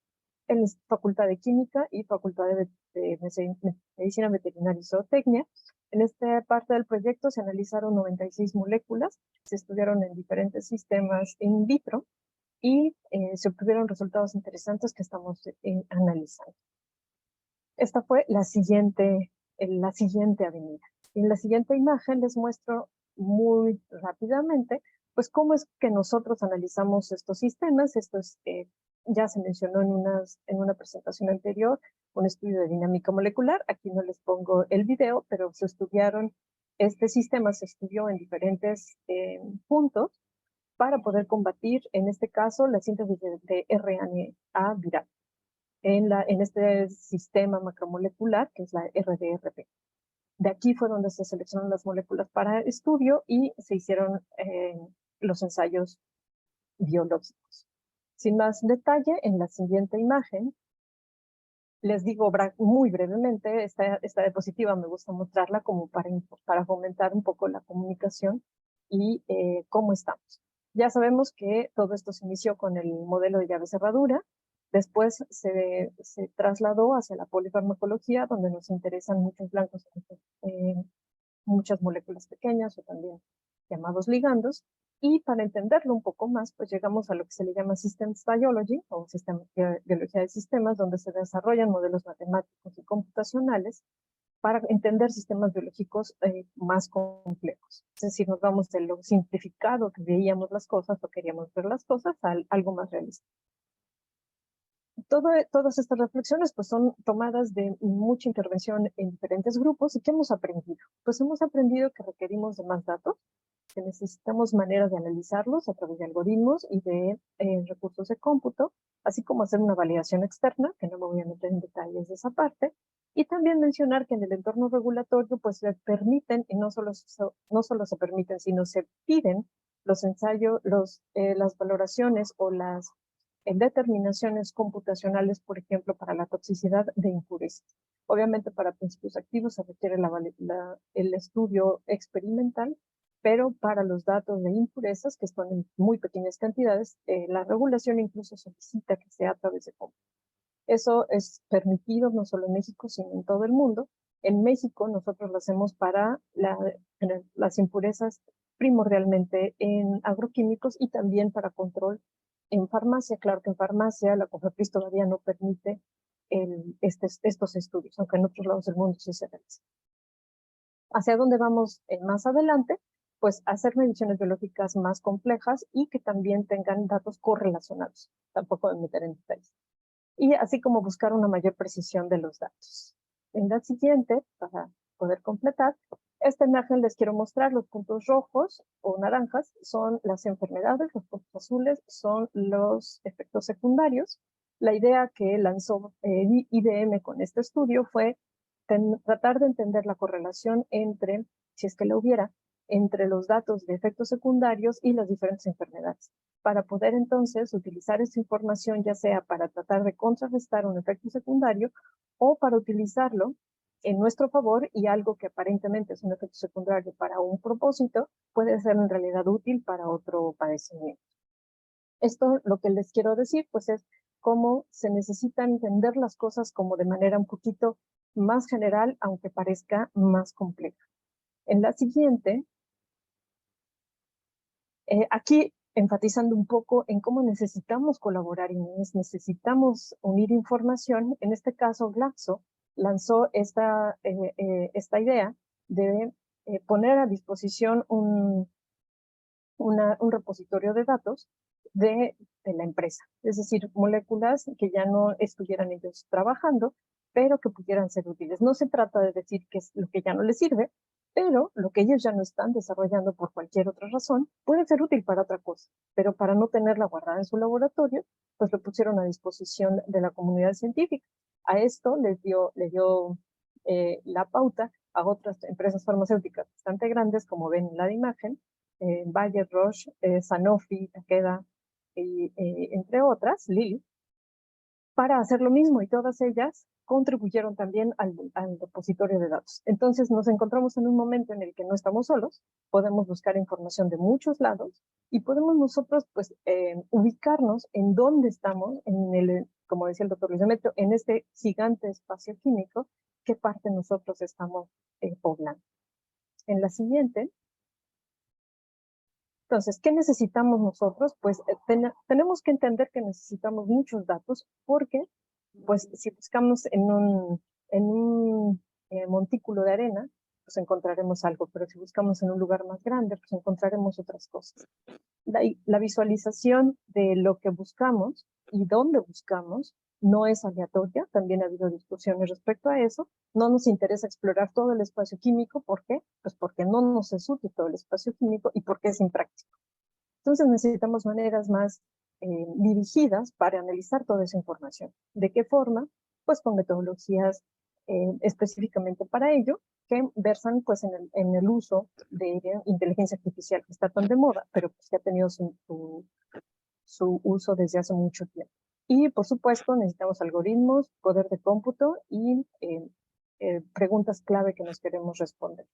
Facultad de Química y Facultad de Medicina Veterinaria y Zootecnia. En esta parte del proyecto se analizaron 96 moléculas, se estudiaron en diferentes sistemas in vitro y se obtuvieron resultados interesantes que estamos analizando. Esta fue la siguiente avenida. En la siguiente imagen les muestro muy rápidamente pues cómo es que nosotros analizamos estos sistemas. Esto es, ya se mencionó en una presentación anterior, un estudio de dinámica molecular. Aquí no les pongo el video, pero este sistema se estudió en diferentes puntos para poder combatir, en este caso, la síntesis de RNA viral en este sistema macromolecular que es la RDRP. De aquí fue donde se seleccionaron las moléculas para estudio y se hicieron los ensayos biológicos. Sin más detalle, en la siguiente imagen Les digo muy brevemente, esta diapositiva me gusta mostrarla como para fomentar un poco la comunicación y cómo estamos. Ya sabemos que todo esto se inició con el modelo de llave cerradura, después se trasladó hacia la polifarmacología, donde nos interesan muchos blancos, muchas moléculas pequeñas o también llamados ligandos, y para entenderlo un poco más, pues llegamos a lo que se le llama Systems Biology, o biología de sistemas, donde se desarrollan modelos matemáticos y computacionales para entender sistemas biológicos más complejos. Es decir, nos vamos de lo simplificado que veíamos las cosas o queríamos ver las cosas a algo más realista. Todas estas reflexiones pues son tomadas de mucha intervención en diferentes grupos. ¿Y qué hemos aprendido? Pues hemos aprendido que requerimos de más datos, que necesitamos maneras de analizarlos a través de algoritmos y de recursos de cómputo, así como hacer una validación externa, que no me voy a meter en detalles de esa parte, y también mencionar que en el entorno regulatorio pues se permiten, y no solo se permiten, sino se piden los ensayos, las valoraciones o las determinaciones computacionales, por ejemplo, para la toxicidad de impurezas. Obviamente para principios activos se requiere el estudio experimental, pero para los datos de impurezas, que están en muy pequeñas cantidades, la regulación incluso solicita que sea a través de cómputo. Eso es permitido no solo en México, sino en todo el mundo. En México nosotros lo hacemos para las impurezas primordialmente en agroquímicos y también para control en farmacia. Claro que en farmacia la COFEPRIS todavía no permite estos estudios, aunque en otros lados del mundo sí se realiza. ¿Hacia dónde vamos más adelante? Pues hacer mediciones biológicas más complejas y que también tengan datos correlacionados. Tampoco me meter en detalles. Y así como buscar una mayor precisión de los datos. En la siguiente, para poder completar, esta imagen les quiero mostrar los puntos rojos o naranjas son las enfermedades, los puntos azules son los efectos secundarios. La idea que lanzó IBM con este estudio fue tratar de entender la correlación entre, si es que la hubiera, entre los datos de efectos secundarios y las diferentes enfermedades, para poder entonces utilizar esta información ya sea para tratar de contrarrestar un efecto secundario o para utilizarlo en nuestro favor, y algo que aparentemente es un efecto secundario para un propósito puede ser en realidad útil para otro padecimiento. Esto lo que les quiero decir pues es cómo se necesita entender las cosas como de manera un poquito más general, aunque parezca más compleja. En la siguiente, aquí enfatizando un poco en cómo necesitamos colaborar y necesitamos unir información. En este caso, Glaxo lanzó esta idea de poner a disposición un repositorio de datos de la empresa, es decir, moléculas que ya no estuvieran ellos trabajando, pero que pudieran ser útiles. No se trata de decir que es lo que ya no les sirve, pero lo que ellos ya no están desarrollando por cualquier otra razón puede ser útil para otra cosa, pero para no tenerla guardada en su laboratorio, pues lo pusieron a disposición de la comunidad científica. A esto le dio la pauta a otras empresas farmacéuticas bastante grandes, como ven en la imagen, Bayer, Roche, Sanofi, Takeda, entre otras, Lilly, para hacer lo mismo, y todas ellas contribuyeron también al repositorio de datos. Entonces nos encontramos en un momento en el que no estamos solos, podemos buscar información de muchos lados y podemos nosotros pues ubicarnos en dónde estamos, como decía el doctor Luis Demetrio, en este gigante espacio químico, qué parte nosotros estamos poblando. En la siguiente. Entonces, ¿qué necesitamos nosotros? Pues tenemos que entender que necesitamos muchos datos, porque pues si buscamos en un montículo de arena, pues encontraremos algo, pero si buscamos en un lugar más grande, pues encontraremos otras cosas. La visualización de lo que buscamos y dónde buscamos no es aleatoria, también ha habido discusiones respecto a eso. No nos interesa explorar todo el espacio químico. ¿Por qué? Pues porque no nos es útil todo el espacio químico y porque es impráctico. Entonces necesitamos maneras más dirigidas para analizar toda esa información. ¿De qué forma? Pues con metodologías específicamente para ello, que versan pues en el uso de inteligencia artificial, que está tan de moda, pero pues que ha tenido su uso desde hace mucho tiempo. Y, por supuesto, necesitamos algoritmos, poder de cómputo y preguntas clave que nos queremos responder.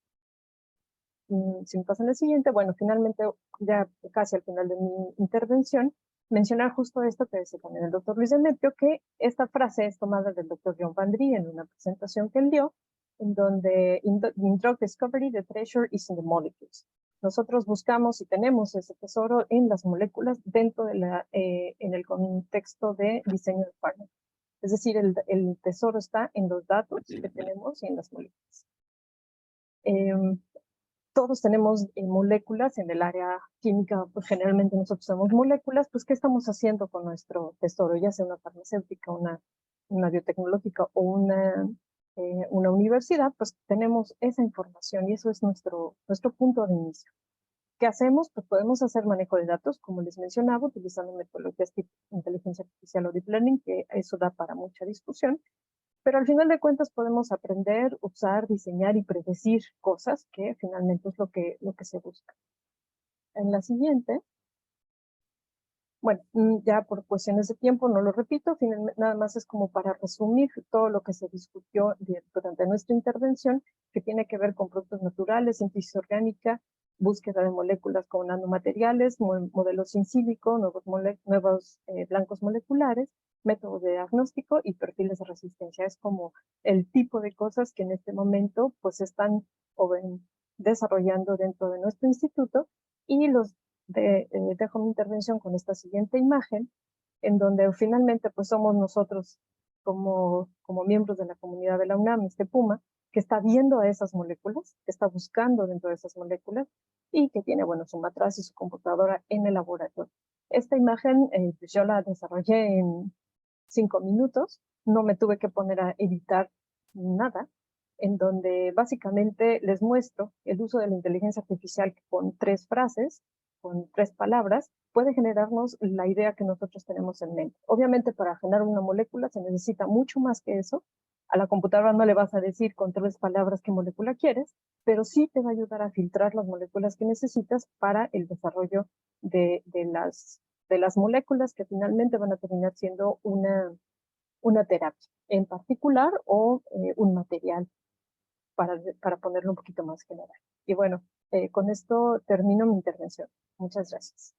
Si me pasan al siguiente, bueno, finalmente, ya casi al final de mi intervención, mencionar justo esto que decía también el doctor Luis Demetrio, que esta frase es tomada del doctor John Van Drie en una presentación que él dio, en donde in drug discovery, the treasure is in the molecules. Nosotros buscamos y tenemos ese tesoro en las moléculas dentro de en el contexto de diseño de fármacos. Es decir, el tesoro está en los datos que tenemos y en las moléculas. Todos tenemos moléculas en el área química, pues generalmente nosotros tenemos moléculas, pues ¿qué estamos haciendo con nuestro tesoro? Ya sea una farmacéutica, una biotecnológica o una universidad, pues tenemos esa información y eso es nuestro punto de inicio. ¿Qué hacemos? Pues podemos hacer manejo de datos, como les mencionaba, utilizando metodologías tipo inteligencia artificial o deep learning, que eso da para mucha discusión. Pero al final de cuentas podemos aprender, usar, diseñar y predecir cosas que finalmente es lo que se busca. En la siguiente, bueno, ya por cuestiones de tiempo no lo repito, nada más es como para resumir todo lo que se discutió durante nuestra intervención, que tiene que ver con productos naturales, síntesis orgánica, búsqueda de moléculas con nanomateriales, modelos in silico, nuevos blancos moleculares, métodos de diagnóstico y perfiles de resistencia. Es como el tipo de cosas que en este momento pues están desarrollando dentro de nuestro instituto y dejo mi intervención con esta siguiente imagen, en donde finalmente pues somos nosotros como miembros de la comunidad de la UNAM, este Puma, que está viendo a esas moléculas, que está buscando dentro de esas moléculas y que tiene, bueno, su matraz y su computadora en el laboratorio. Esta imagen pues yo la desarrollé en 5 minutos, no me tuve que poner a editar nada, en donde básicamente les muestro el uso de la inteligencia artificial que con 3 frases, con 3 palabras, puede generarnos la idea que nosotros tenemos en mente. Obviamente para generar una molécula se necesita mucho más que eso. A la computadora no le vas a decir con 3 palabras qué molécula quieres, pero sí te va a ayudar a filtrar las moléculas que necesitas para el desarrollo de las moléculas que finalmente van a terminar siendo una terapia en particular o un material para ponerlo un poquito más general. Y bueno, con esto termino mi intervención. Muchas gracias.